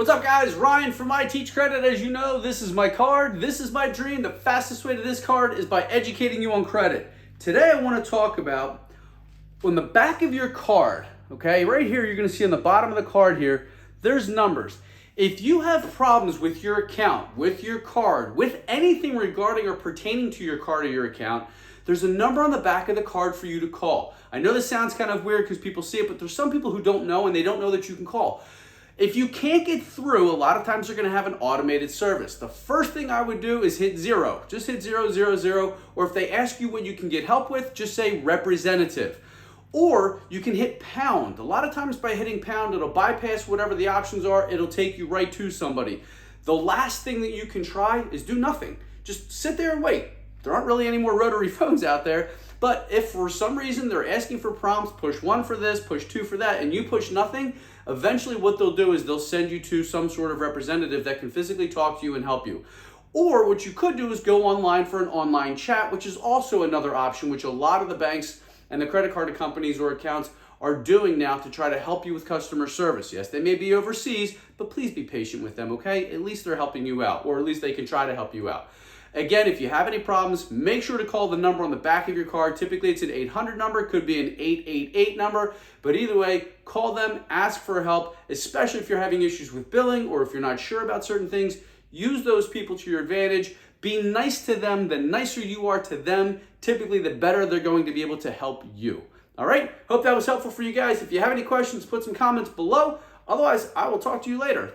What's up, guys? Ryan from I Teach Credit. As you know, this is my card. This is my dream. The fastest way to this card is by educating you on credit. Today, I want to talk about on the back of your card, okay? Right here, you're going to see on the bottom of the card here, there's numbers. If you have problems with your account, with your card, with anything regarding or pertaining to your card or your account, there's a number on the back of the card for you to call. I know this sounds kind of weird because people see it, but there's some people who don't know and they don't know that you can call. If you can't get through, a lot of times they're going to have an automated service. The first thing I would do is hit 0. Just hit 000, or if they ask you what you can get help with, just say representative. Or you can hit pound. A lot of times by hitting pound, it'll bypass whatever the options are. It'll take you right to somebody. The last thing that you can try is do nothing. Just sit there and wait. There aren't really any more rotary phones out there. But if for some reason they're asking for prompts, push 1 for this, push 2 for that, and you push nothing, eventually what they'll do is they'll send you to some sort of representative that can physically talk to you and help you. Or what you could do is go online for an online chat, which is also another option, which a lot of the banks and the credit card companies or accounts are doing now to try to help you with customer service. Yes, they may be overseas, but please be patient with them, okay? At least they're helping you out, or at least they can try to help you out. Again, if you have any problems, make sure to call the number on the back of your card. Typically, it's an 800 number. It could be an 888 number. But either way, call them, ask for help, especially if you're having issues with billing or if you're not sure about certain things. Use those people to your advantage. Be nice to them. The nicer you are to them, typically the better they're going to be able to help you. All right? Hope that was helpful for you guys. If you have any questions, put some comments below. Otherwise, I will talk to you later.